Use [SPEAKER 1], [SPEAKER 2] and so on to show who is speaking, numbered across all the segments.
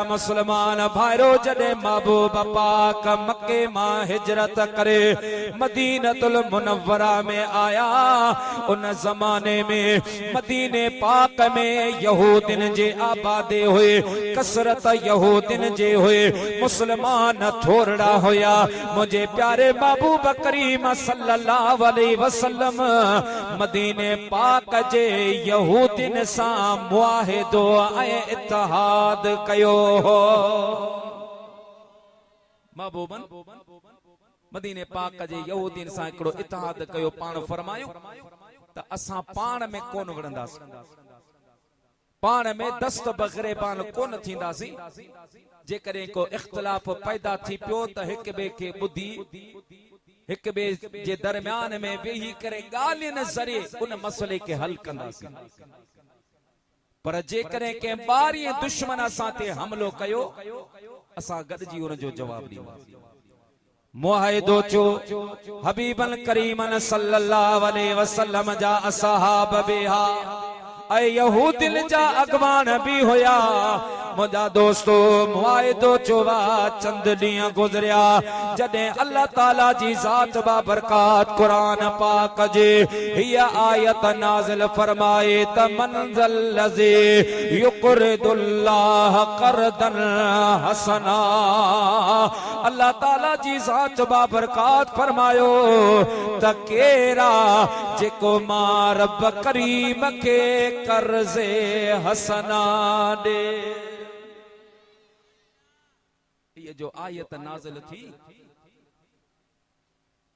[SPEAKER 1] मुसलमान भाइरो जॾहिं महबूब पाक मक्के मां हिजरत करे मदीनतुल मुनव्वरा में आया, उन ज़माने में मदीने पाक में यहूदिन जे आबादे हुए, कसरत यहूदिन जे हुए, मुसलमान थोड़ा होया। मुझे प्यारे महबूब करीम सल्लल्लाहु अलैहि वसल्लम मदीने पाक जे यहूदिन सां मुआहिदो ऐं इत्तिहाद कयो हो। महबूबन मदीने पाक जे यहूदिन सां हिकिड़ो इत्तिहाद कयो। पाण फरमायो त असां पाण में कोन विढ़ंदासीं, पाण में दस्त बग़िरेबान कोन थींदासीं। जेकॾहिं को इख्तिलाफ पैदा थी पियो त हिक ॿिए खे ॿुधी हिक ॿिए जे दरमियान में वेही करे ॻाल्हियुनि ज़रिए उन मसइले खे हल कंदासीं। पर जेकॾहिं कंहिं ॿारहीं दुश्मन असां ते हमलो कयो, असां गॾिजी उन जो जवाब ॾींदासीं। मुआहिदो चो हबीबन करीमन सल्लल्लाहु अलैहि वसल्लम जा असहाब बिहा ऐं यहूदिन जा अगवान भी होया। मुझा दोस्तो मुआहिदो चोवा चंद ॾींहं गुज़रिया जॾहिं अल्लाह ताला जी ज़ात बाबरकात कुरान पाक जे हीअ आयत नाज़िल फरमाए त मंज़ल लज़ी युक़रिदुल्लाह क़र्दन हसना। अल्लाह ताला जी ज़ात बाबरकात फरमायो त केरा जेको मां रब करीम के कर्ज़े हसना दे। ये जो आयत नाज़िल थी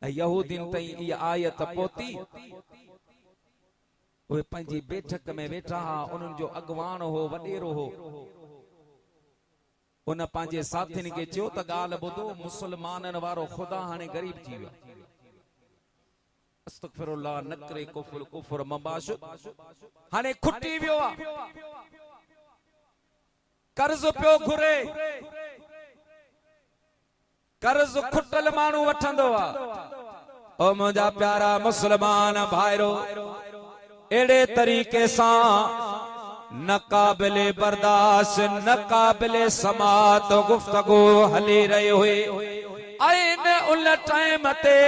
[SPEAKER 1] यहूदिन ताईं ये आयत पहुती। उहे पंहिंजी बैठक में वेठा हा, उन्हनि जो अॻवान हो, वॾेरो हो। उन पंहिंजे साथियुनि खे चयो त ॻाल्हि ॿुधो, मुसलमाननि वारो ख़ुदा हाणे ग़रीब थी वियो। अस्तगफिरुल्लाह, नकरे कुफर कुफर मबाशु हाणे खुटी वियो आहे, कर्ज पियो घुरे। कर्ज खुटल माण्हू वठंदो आहे। ओ मुंहिंजा प्यारा मुसलमान भाइरो, एड़े तरीक़े सां न काबिले बर्दाश्त न काबिले समात गुफ्तगू हली रही हुई। ऐं उन टाइम ते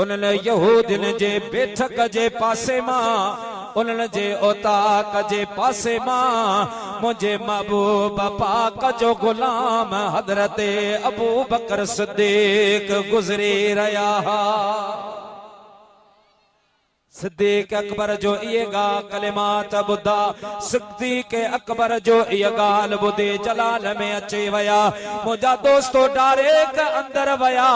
[SPEAKER 1] उन्हनि यहूदिन जे बैठक जे पासे मां, उन्हनि जे ओताक जे पासे मां मुझे महबूब पाक जो गुलाम हजरत अबू बकर सिद्दीक गुजरी रहा हा। सिद्दीक अकबर जो ये कलिमात बुधा, सिद्दीक अकबर जो ये गाल बुधे जलाल में अचे वया। मुझा दोस्तो डायरेक्ट अंदर वया।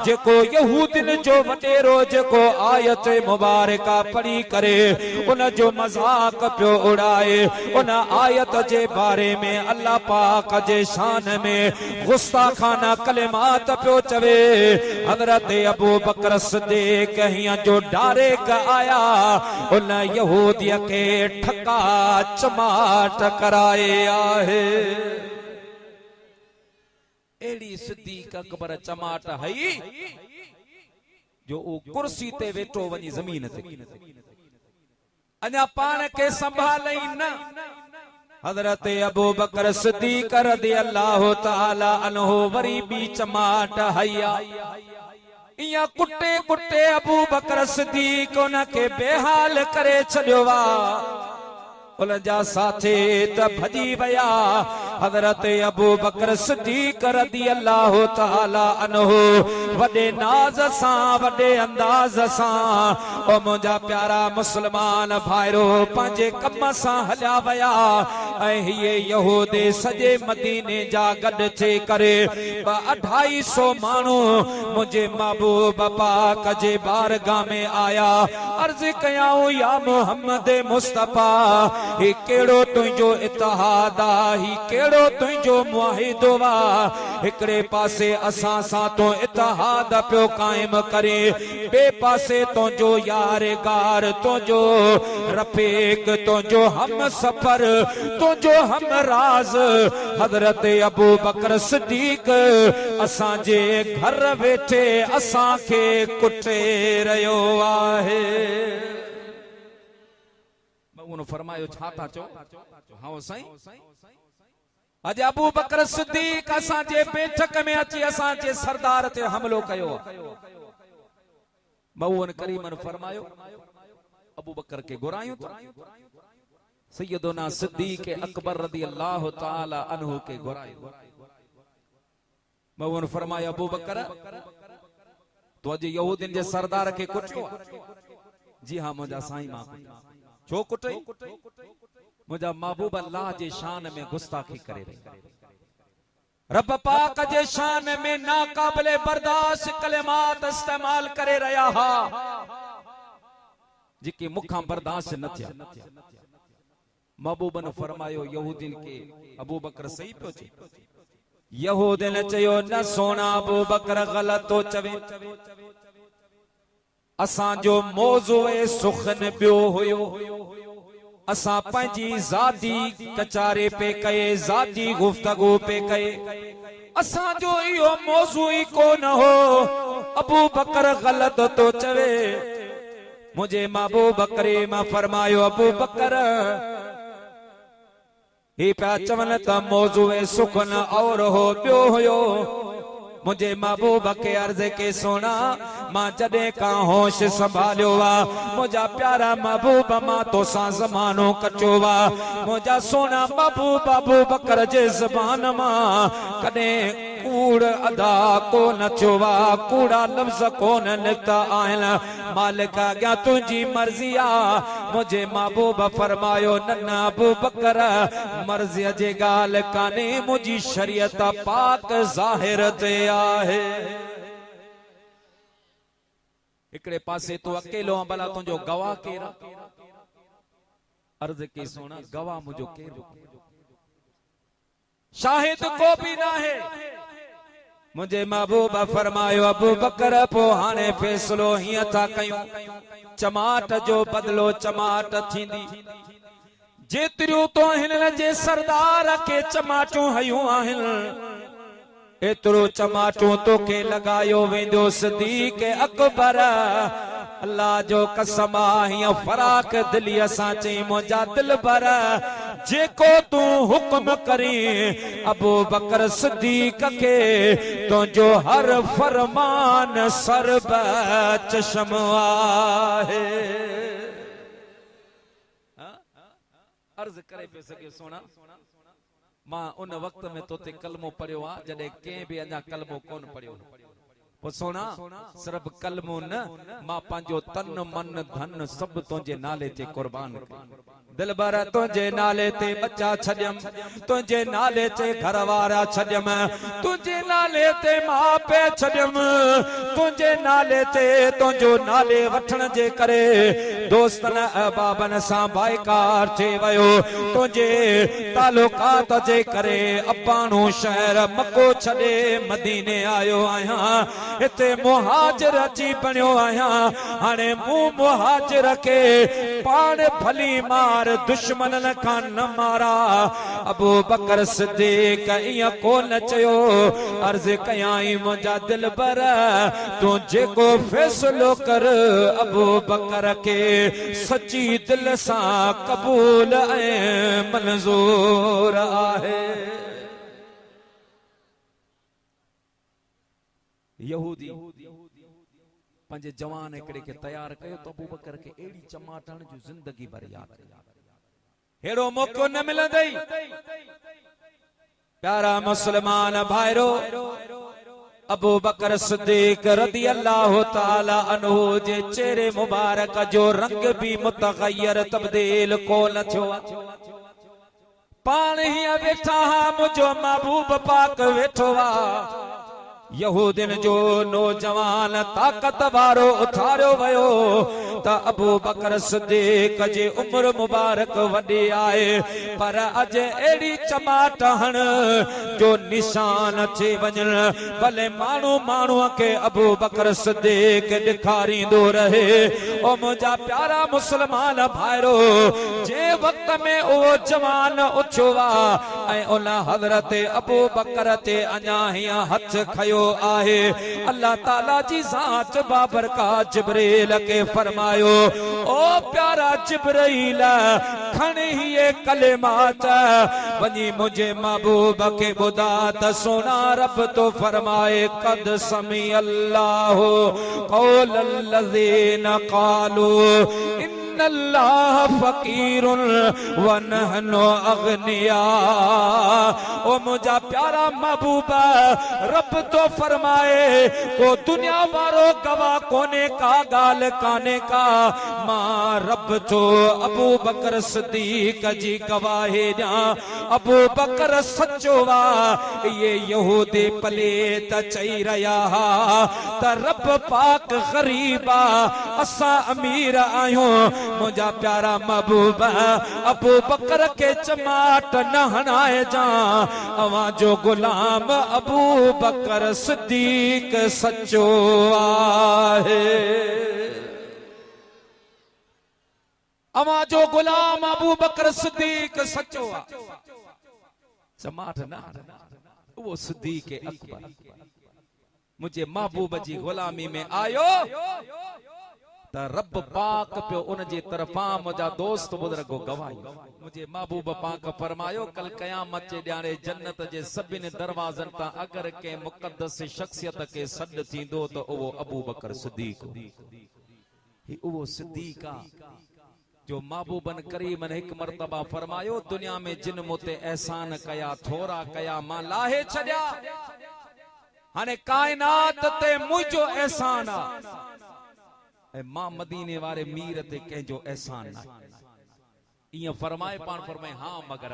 [SPEAKER 1] जेको यहूदिन जो वडेरो जेको आयत मुबारका पढ़ी करे उन जो मजाक पियो उड़ाए, उन आयत जे बारे में अल्लाह पाक जे शान में गुस्ताखाना कलिमात पियो चवे। हजरत अबू बकर सिद्दीक हिया जो डायरेक्ट आया, उन यहूदिया के ठका चमाट कराए आहे। एड़ी सिद्दीक अकबर चमाट हई जो वो कुर्सी ते वेठो वनी जमीन ते अञा पान के संभालई न। हजरत अबू बकर सिद्दीक रज़ियल्लाहु ताला अन्हु वरी बी चमाट हया। इया कुटे कुटे अबू बकर सिद्दीक उन के बेहाल करे छॾियो वा। उन जा साथी त भॼी वया। हजरत अबू बकर सिद्दीक रज़ियल्लाहु ताला अन्हु वॾे नाज़ सां वॾे अंदाज़ सां ओ मुंहिंजा प्यारा मुसलमान भाइरो पंहिंजे कम सां हलिया वया। ऐं हीअ यहूदी सॼे मदीने जा गॾु थी करे 250 माण्हू मुंहिंजे महबूब पाक जे बारगाह में आया। अर्ज़ कयाऊं या मोहम्मद मुस्तफ़ा, ही केड़ो तुंहिंजो इत्तिहाद आ, ही केड़ो तुंहिंजो मुआहिदो आ। हिकड़े पासे असां सां तो इत्तिहाद पियो कायम करे, बे पासे तुंहिंजो यारगार, तुंहिंजो रफीक, तुंहिंजो हम सफर, तुंहिंजो हम राज हजरत अबू बकर सिद्दीक असां जे घर वेठे असां खे कुटे रहियो आहे। उन फरमायो छा था चो? हाँ साईं, अज अबू बकर सिद्दीक असांजे बैठक में अची असांजे सरदार ते हमलो कयो। मऊन करीमन फरमायो अबू बकर के घुरायूं तो सैयदना सिद्दीक अकबर रदी अल्लाह ताला अन्हु के घुरायो। मऊन फरमायो अबू बकर तो अज यहूदिन जे सरदार के कुटियो। जी हाँ मुझा साईं मां छो कुटई? मुझा महबूब अल्लाह जे शान में गुस्ताखी करे रही। रब पाक जे शान में नाकाबिले बर्दाश्त कलिमात इस्तेमाल करे रहा हा जिकी मुखा बर्दाश्त न थिया। महबूब ने फरमायो यहूदिन के अबू बकर सही पियो चे। यहूदिन चयो न सोना अबू बकर गलत तो चवे। असां जो मौजू सुखन बियो हुयो। असां पंहिंजी ज़ाती कचारे पे कये ज़ाती गुफ्तगू पे कये। असां जो इहो मौजू ही कोन हो। अबू बकर गलत तो चवे। मुझे महबूब करीम फरमायो अबू बकर ही पिया चवन त मौजू सुखन और हो बियो हुयो। मुझे महबूब के अर्ज के सोना मां जडे का होश संभालियो वा। मुझा प्यारा महबूब मां तो सा जमानो कचो वा। मुझा सोना महबूब अबू बकर जे ज़बान मां कदे कूड़ अदा को न चोवा। कूड़ा लफ्ज को न निकता आहिन। मालिक अॻियां तुझी मर्ज़ी आ। मुझे महबूब फरमायो न अबू बकर मर्ज़ी जे गाल काने मुझी शरीयत पाक ज़ाहिर ते आहे। इकड़े पासे तो अकेलो भला तुझो गवाह केरा? अर्ज के सोना गवाह मुझो केरो? शाहिद को भी ना है। मुझे महबूब फरमायो अबू बकर पो हाने फैसलो हिय था कयूं। चमाट जो बदलो चमाट थींदी। जेतिरियूं तो हिन जे सरदार के चमाटूं हयूं आहिन एतरो चमाटूं तो के लगायो वेंदो सिद्दीक अकबर। अल्लाह जो कसम हिय फराक दिली असां चई मुझा दिलबर जेको तू हुक्म करी अबू बकर सिद्दीक के तुझो हर फरमान सरब चशम आहे। अर्ज करे पे सके सोना मां उन वक्त में तोते कलमो पढ़ियो आ जडे के भी अञा कलमो कोन पढ़ियो। पो सोना सिर्फ कलमो न मां पांजो तन मन धन सब तुझे नाले ते कुर्बान कयो। दिलबर तुझे नाले ते बच्चा छजम। तुझे नाले ते घरवारा छजम। तुझे नाले ते मां पे छजम। तुझे नाले ते तुझो नाले वठण जे करे दोस्तन अहबाबन सा बाइकार थे वयो। तुझे तालुकात जे करे अबानो शहर मको छडे मदीने आयो आया। इते मुहाजिर अची बणियो आया। हाने मु मुहाजिर के पान भली मार दुश्मनन का न मारा। अबू बकर सिद्दीक इया कोन चयो। अर्ज कयाई मुझा दिलबर तू जेको फैसलो कर अबू बकर के सच्ची दिल सा कबूल ऐं मंजूर आहे। यहूदी पंजे जवान एकड़े के तैयार कयो तो अबू बकर के एड़ी चमाटण जो जिंदगी भर याद हेड़ो मौको न मिलंदई। प्यारा मुसलमान भाईरो अबू बकर सिद्दीक रदी अल्लाह ताला अन्हु जे चेहरे मुबारक जो रंग भी मुतगय्यर तब्दील को न थियो। पाण ही वेठा मुझो महबूब पाक वेठो आ। यहूदिन जो नौजवान ताकत वारो उथारियो वयो त अबू बकर सिद्दीक जे उम्र मुबारक वडी आए पर अज एड़ी चमाट हण जो निशान थे वजन भले मानू मानू के अबू बकर सिद्दीक दिखारींदो रहे। ओ मुझा प्यारा मुसलमान भाईरो जे वक्त में ओ जवान उछवा ऐ उन हजरत अबू बकर ते अञा ही हथ खयो आहे। अल्लाह ताला जी ज़ात बाबरकत जिब्रील के फरमायो ओ प्यारा जिब्रील खणी ये कलेमात वनी मुझे महबूब के बुदा त सोना रब तो फरमाए कद समी अल्लाह कौल लज़ीना क़ालू अल्लाह फकीरुन व नहनु अगनिया। ओ मुझा प्यारा महबूबा रब तो फरमाए को दुनिया वारो गवाह कोने का गाल काने का मां रब तो अबू बकर सिद्दीक जी गवाहे जा अबू बकर सच्चो वा ये यहूदी पले त चई रया त रब पाक गरीबा असा अमीर आयो मुझा प्यारा महबूब अबू बकर के चमाट न हनाए जा अवा जो गुलाम अबू बकर सिद्दीक सच्चो आहे। अवा जो गुलाम अबू बकर सिद्दीक सच्चो आ चमाट न वो सिद्दीक अकबर मुझे महबूब जी गुलामी में आयो रब पाक पे उन जे तरफा मुझा दोस्त बुजुर्गो गवाही मुझे महबूब पाक फरमायो कल कयामत जे ॾियारे जन्नत जे सभिनी दरवाज़न ता अगर के मुक़द्दस शख्सियत के सॾ थींदो तो वो अबू बकर सिद्दीक ही वो सिद्दीक जो महबूबन करीमन एक मर्तबा फरमायो दुनिया में जिन मुते एहसान कया थोरा कया मां लाहे छड्या हाने कायनात ते मुझो एहसान आ मां मदीने वारे मीर ते कंहिंजो एहसान ना इया फरमाए पान फरमाए हां मगर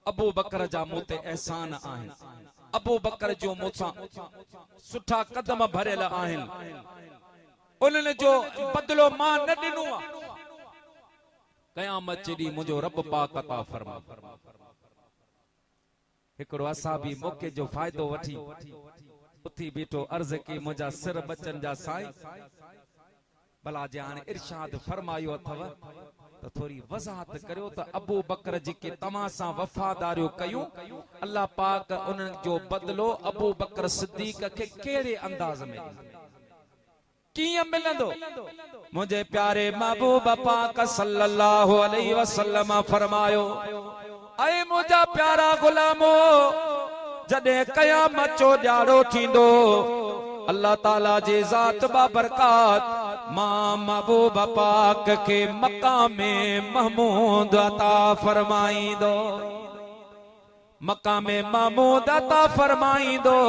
[SPEAKER 1] अबू बकर जा मुते एहसान आहिन अबू बकर जो मुसा सुठा कदम भरियल आहिन उन्हनि जो बदलो मां न ॾिनो आ क़यामत जॾी मुंहिंजो रब पाक अता फरमा हिकिड़ो असां भी मौके जो फ़ाइदो वठी उथी बीठो अर्ज की मुझा सिर बचन जा साईं भला जे हाणे इरशाद फरमायो अथव तो थोड़ी वजाहत करियो त अबू बकर जी के तमा सां वफादारियो कयूं अल्लाह पाक उन्हनि जो बदलो अबू बकर सिद्दीक के केड़े अंदाज में कियां मिलंदो मुझे प्यारे महबूब पाक सल्लल्लाहु अलैहि वसल्लम फरमायो ऐ मुझा प्यारा गुलामो जदे कयामत जो ॾियारो थींदो अल्लाह ताला जे ज़ात बाबरकात मां महबूब पाक के मकामे महमूद अता फरमाईंदो मकामे महमूद अता फरमाईंदो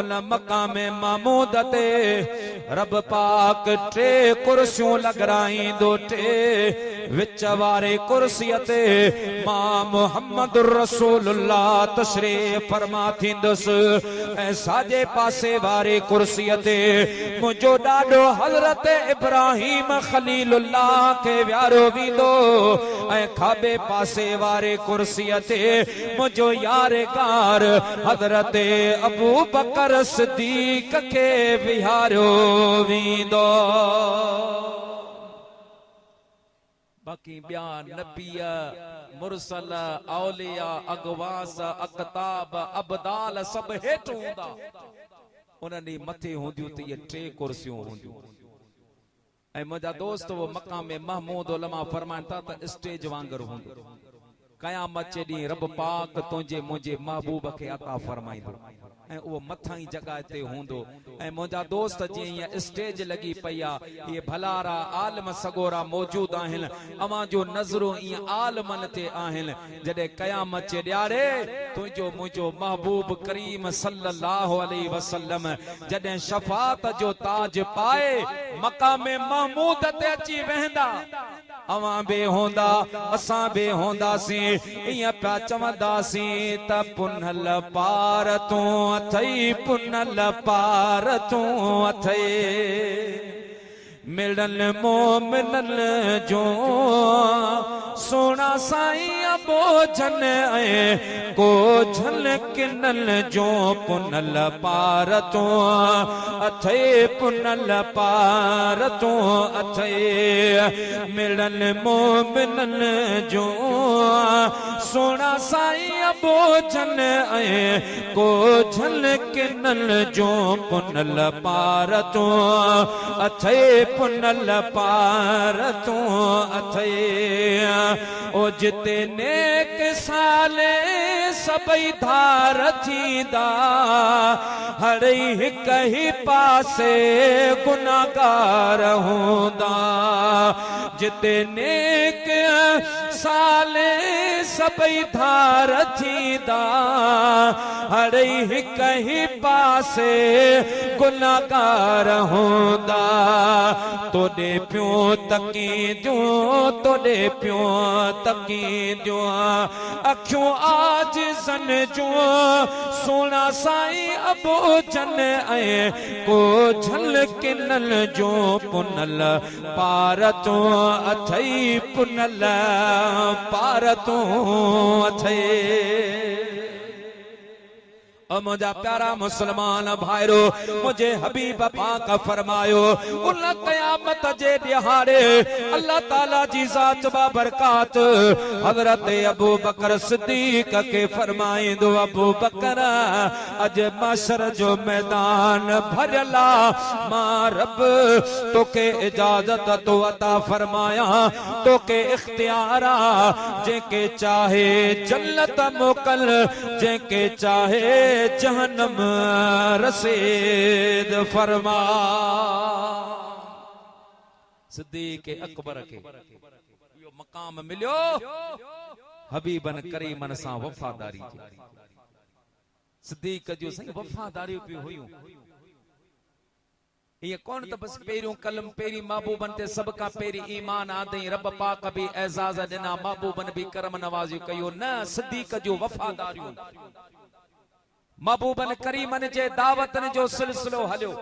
[SPEAKER 1] उन मकामे महमूद ते रब पाक टे कुर्सियों लगराईंदो टे विच वारे कुर्सी ते मां मुहम्मद रसूलुल्लाह तशरीफ फरमा थींदस ऐं साजे पासे वारे कुर्सी ते मुझो ॾाढो हज़रत इब्राहिम खलीलुल्लाह के व्यारो वींदो ऐं खाबे पासे वारे कुर्सी ते मुझो यारेगार हज़रत अबू बकर सिद्दीक के विहारो वींदो बाकी ॿिया नबिय मुरसल औलिया अगवास अकताब अबदाल सब हेठि हूंदा उन्हनि मथे हूंदियूं त इहे टे कुर्सियूं हूंदियूं ऐं मुंहिंजा दोस्त वो मकाम महमूद उलमा फरमाइनि था त स्टेज वांगुरु हूंदो कयामत जे ॾींहुं रब पाक तुंहिंजे मुंहिंजे महबूब खे अता फरमाईंदो ऐं उहो मथां ई जगह ते हूंदो ऐं मुंहिंजा दोस्त जीअं हीअ स्टेज लगी पई आहे इहे भलारा आलम सगोरा मौजूद आहिनि अवां जो नज़रूं ईअं आलमन ते आहिनि जॾहिं क़यामत जे ॾियारे तुंहिंजो मुंहिंजो महबूब करीम सल्लल्लाहु अलैहि वसल्लम जॾहिं शफ़ाअत जो ताज पाए मक़ामे महमूद ते अची वेंदा अवां बे होंदा असां बे होंदासीं इयां पिया चवंदासीं त पुनल पार तूं अथई पुनल पार तूं अथई मिलन मोमिनन जो सोना साईं अबोजन ऐं को झल किनल जो पुनल पार तो अथे पुनल पार तो अथे मिलन मोमिनन जो सोना साईं अबोजन ऐं को झल किनल जो पुनल पार तो अथे पुनल पार तो अथे ओ जिते नेक साले सबई धार थींदा हर हिक ही पासे गुनाहगार हूंदा जिते नेक साले सबई धार थींदा हर हिक ही पासे गुनाहगार हूंदा तोॾे पियो तकी जो तोॾे पियो तकी जो अखियूं आजिज़न जो सोना साईं अबोजन ऐं को झल किनल जो पुनल पार तो अथई पुनल पार तो अथई मुझा प्यारा मुसलमान भाइरो मुझे हबीब पाक फरमायो उन क़यामत जे ॾिहाड़े अल्लाह ताला जी ज़ात बाबरकात हज़रत अबू बकर सिद्दीक़ के फरमाईंदो अबू बकर अज माशर जो मैदान भरला मां रब तोके इजाजत तो अता फरमाया तोके इख्तियारा जेके चाहे जन्नत मोकल जेके चाहे जहन्नम रसीद फरमा सिद्दीक़ अकबर के यो मकाम मिलियो हबीबन करीमन सां वफादारी सिद्दीक़ जो सही वफादारी पे हुयूं ये कौन तो बस पेरियों कलम पेरी महबूबन ते सब का पेरी ईमान आदई रब पाक भी एजाज दिना महबूबन भी करम नवाजी कयो न सिद्दीक़ जो वफादारियों महबूबन करीमन जे दावतन जो सिलसिलो हलियो